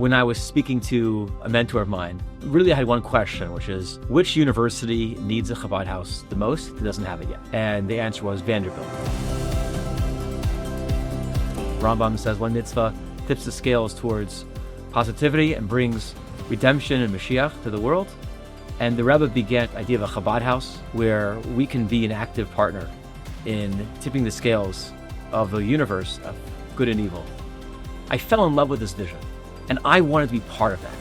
When I was speaking to a mentor of mine, really I had one question, which is, which university needs a Chabad house the most that doesn't have it yet? And the answer was Vanderbilt. Rambam says one mitzvah tips the scales towards positivity and brings redemption and Mashiach to the world. And the Rebbe began the idea of a Chabad house where we can be an active partner in tipping the scales of the universe of good and evil. I fell in love with this vision, and I wanted to be part of that.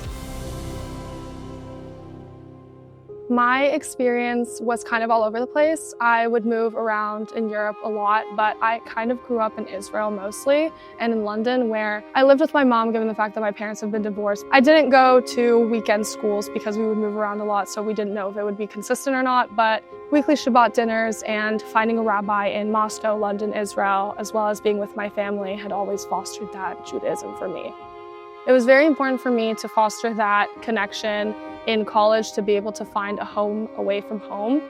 My experience was kind of all over the place. I would move around in Europe a lot, but I kind of grew up in Israel mostly and in London, where I lived with my mom given the fact that my parents have been divorced. I didn't go to weekend schools because we would move around a lot, so we didn't know if it would be consistent or not, but weekly Shabbat dinners and finding a rabbi in Moscow, London, Israel, as well as being with my family had always fostered that Judaism for me. It was very important for me to foster that connection in college, to be able to find a home away from home,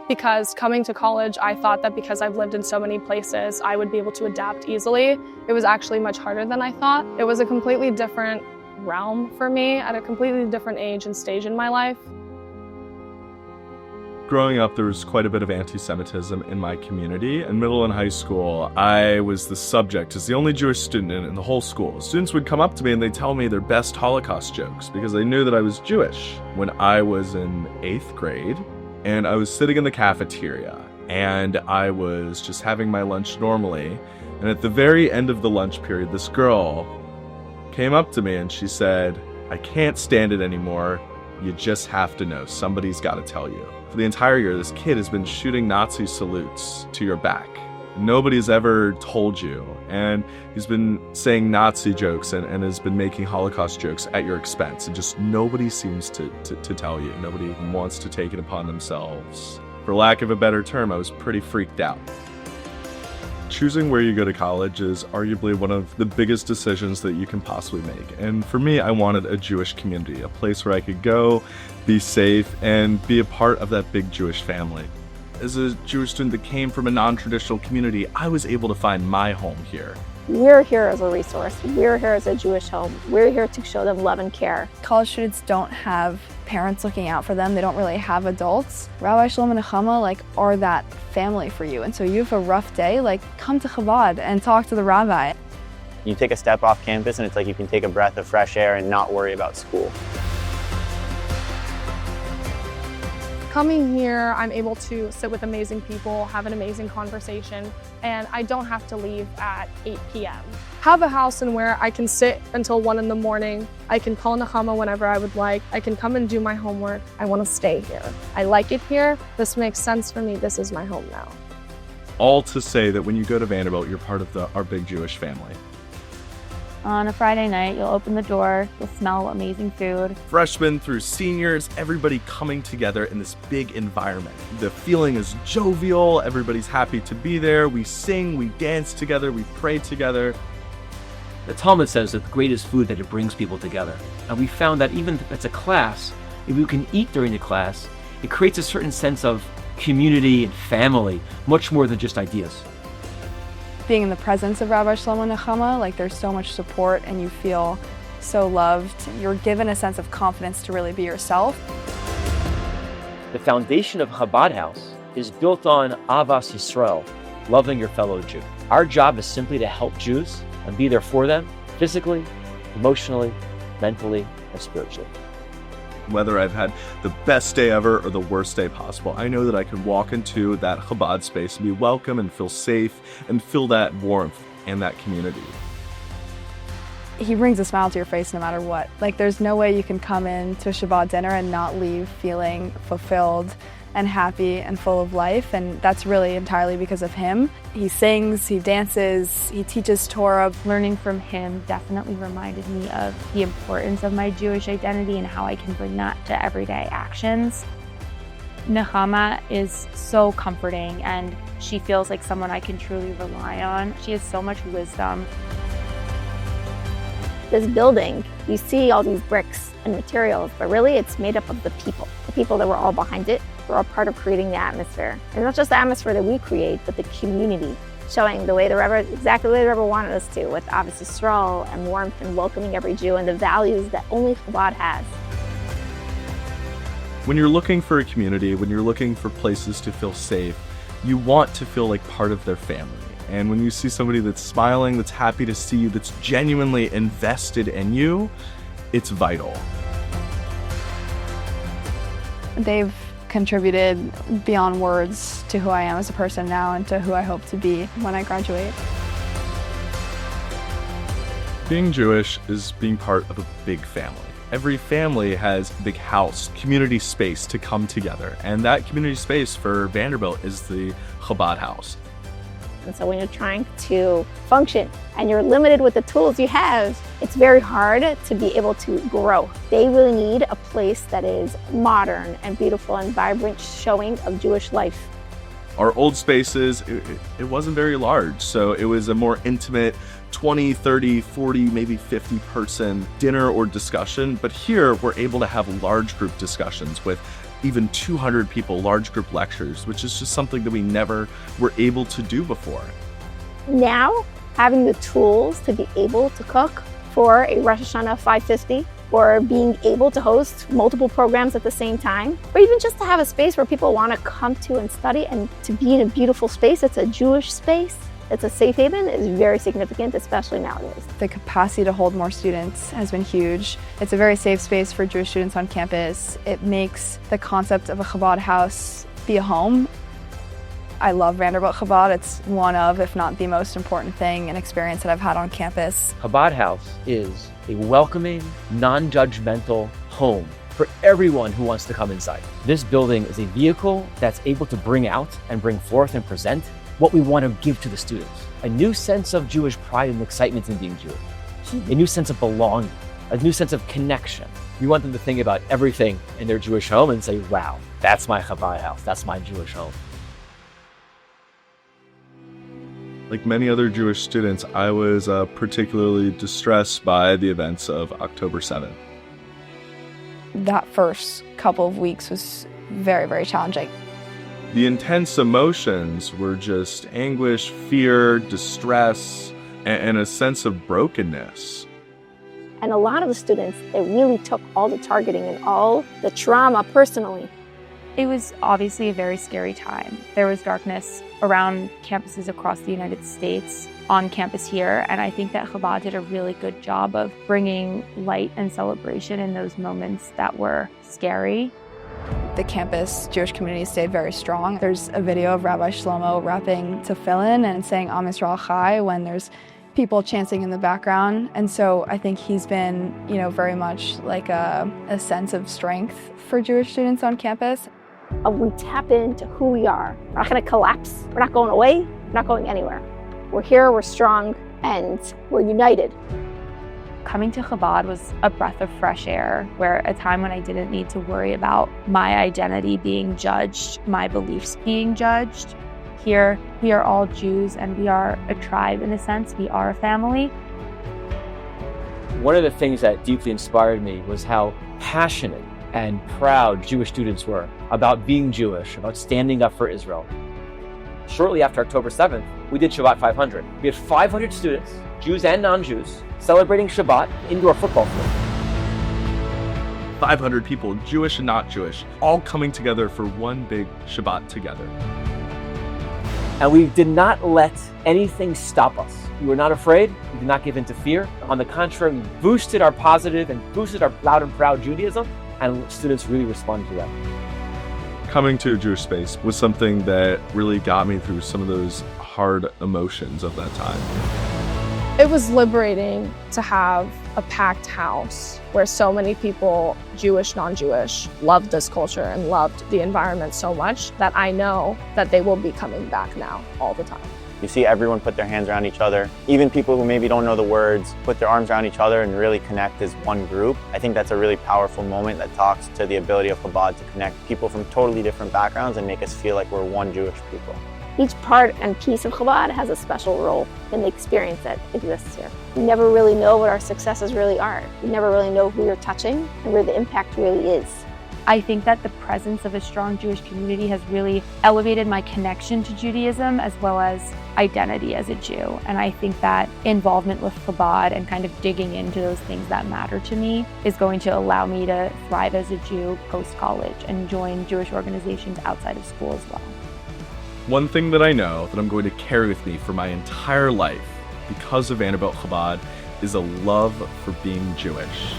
because coming to college, I thought that because I've lived in so many places, I would be able to adapt easily. It was actually much harder than I thought. It was a completely different realm for me at a completely different age and stage in my life. Growing up, there was quite a bit of anti-Semitism in my community. In middle and high school, I was the subject as the only Jewish student in the whole school. Students would come up to me and they'd tell me their best Holocaust jokes because they knew that I was Jewish. When I was in 8th grade, and I was sitting in the cafeteria, and I was just having my lunch normally, and at the very end of the lunch period, this girl came up to me and she said, "I can't stand it anymore. You just have to know. Somebody's got to tell you. For the entire year, this kid has been shooting Nazi salutes to your back. Nobody's ever told you. And he's been saying Nazi jokes and has been making Holocaust jokes at your expense. And just nobody seems to tell you. Nobody wants to take it upon themselves." For lack of a better term, I was pretty freaked out. Choosing where you go to college is arguably one of the biggest decisions that you can possibly make. And for me, I wanted a Jewish community, a place where I could go, be safe, and be a part of that big Jewish family. As a Jewish student that came from a non-traditional community, I was able to find my home here. We're here as a resource. We're here as a Jewish home. We're here to show them love and care. College students don't have parents looking out for them. They don't really have adults. Rabbi Shalom and Nechama are that family for you. And so you have a rough day, come to Chabad and talk to the rabbi. You take a step off campus and it's like you can take a breath of fresh air and not worry about school. Coming here, I'm able to sit with amazing people, have an amazing conversation, and I don't have to leave at 8 p.m. Have a house in where I can sit until 1 in the morning. I can call Nechama whenever I would like. I can come and do my homework. I want to stay here. I like it here. This makes sense for me. This is my home now. All to say that when you go to Vanderbilt, you're part of our big Jewish family. On a Friday night, you'll open the door, you'll smell amazing food. Freshmen through seniors, everybody coming together in this big environment. The feeling is jovial, everybody's happy to be there. We sing, we dance together, we pray together. The Talmud says that the greatest food that it brings people together. And we found that even if it's a class, if you can eat during the class, it creates a certain sense of community and family, much more than just ideas. Being in the presence of Rabbi Shlomo Nechama, there's so much support and you feel so loved. You're given a sense of confidence to really be yourself. The foundation of Chabad House is built on Avas Yisrael, loving your fellow Jew. Our job is simply to help Jews and be there for them physically, emotionally, mentally, and spiritually. Whether I've had the best day ever or the worst day possible, I know that I can walk into that Chabad space and be welcome and feel safe and feel that warmth and that community. He brings a smile to your face no matter what. There's no way you can come in to a Shabbat dinner and not leave feeling fulfilled and happy and full of life, and that's really entirely because of him. He sings, he dances, he teaches Torah. Learning from him definitely reminded me of the importance of my Jewish identity and how I can bring that to everyday actions. Nechama is so comforting and she feels like someone I can truly rely on. She has so much wisdom. This building, you see all these bricks and materials, but really it's made up of the people that were all behind it. We're all part of creating the atmosphere. And not just the atmosphere that we create, but the community. showing the way the Rebbe, exactly the way the Rebbe wanted us to, with obviously Yisrael and warmth and welcoming every Jew and the values that only Chabad has. When you're looking for a community, when you're looking for places to feel safe, you want to feel like part of their family. And when you see somebody that's smiling, that's happy to see you, that's genuinely invested in you, it's vital. They've contributed beyond words to who I am as a person now and to who I hope to be when I graduate. Being Jewish is being part of a big family. Every family has a big house, community space to come together. And that community space for Vanderbilt is the Chabad house. And so when you're trying to function and you're limited with the tools you have, it's very hard to be able to grow. They really need a place that is modern and beautiful and vibrant showing of Jewish life. Our old spaces, it wasn't very large, so it was a more intimate 20, 30, 40, maybe 50 person dinner or discussion. But here we're able to have large group discussions with even 200 people, large group lectures, which is just something that we never were able to do before. Now, having the tools to be able to cook for a Rosh Hashanah 550, or being able to host multiple programs at the same time, or even just to have a space where people want to come to and study and to be in a beautiful space, it's a Jewish space, it's a safe haven, is very significant, especially nowadays. The capacity to hold more students has been huge. It's a very safe space for Jewish students on campus. It makes the concept of a Chabad house be a home. I love Vanderbilt Chabad. It's one of, if not the most important thing and experience that I've had on campus. Chabad House is a welcoming, non-judgmental home for everyone who wants to come inside. This building is a vehicle that's able to bring out and bring forth and present what we want to give to the students. A new sense of Jewish pride and excitement in being Jewish. A new sense of belonging, a new sense of connection. We want them to think about everything in their Jewish home and say, wow, that's my Chabad house, that's my Jewish home. Like many other Jewish students, I was particularly distressed by the events of October 7th. That first couple of weeks was very, very challenging. The intense emotions were just anguish, fear, distress, and a sense of brokenness. And a lot of the students, they really took all the targeting and all the trauma personally. It was obviously a very scary time. There was darkness around campuses across the United States, on campus here, and I think that Chabad did a really good job of bringing light and celebration in those moments that were scary. The campus Jewish community stayed very strong. There's a video of Rabbi Shlomo rapping tefillin and saying Am Yisrael Chai when there's people chanting in the background. And so I think he's been, very much like a sense of strength for Jewish students on campus. We tap into who we are. We're not going to collapse. We're not going away. We're not going anywhere. We're here, we're strong, and we're united. Coming to Chabad was a breath of fresh air, where a time when I didn't need to worry about my identity being judged, my beliefs being judged. Here, we are all Jews and we are a tribe in a sense. We are a family. One of the things that deeply inspired me was how passionate and proud Jewish students were about being Jewish, about standing up for Israel. Shortly after October 7th, we did Shabbat 500. We had 500 students, Jews and non-Jews, celebrating Shabbat indoor football field. 500 people, Jewish and not Jewish, all coming together for one big Shabbat together. And we did not let anything stop us. We were not afraid. We did not give in to fear. On the contrary, we boosted our positive and boosted our loud and proud Judaism, and students really responded to that. Coming to a Jewish space was something that really got me through some of those hard emotions of that time. It was liberating to have a packed house where so many people, Jewish, non-Jewish, loved this culture and loved the environment so much that I know that they will be coming back now all the time. You see everyone put their hands around each other. Even people who maybe don't know the words, put their arms around each other and really connect as one group. I think that's a really powerful moment that talks to the ability of Chabad to connect people from totally different backgrounds and make us feel like we're one Jewish people. Each part and piece of Chabad has a special role in the experience that exists here. You never really know what our successes really are. You never really know who you're touching and where the impact really is. I think that the presence of a strong Jewish community has really elevated my connection to Judaism as well as identity as a Jew. And I think that involvement with Chabad and kind of digging into those things that matter to me is going to allow me to thrive as a Jew post-college and join Jewish organizations outside of school as well. One thing that I know that I'm going to carry with me for my entire life because of Vanderbilt Chabad is a love for being Jewish.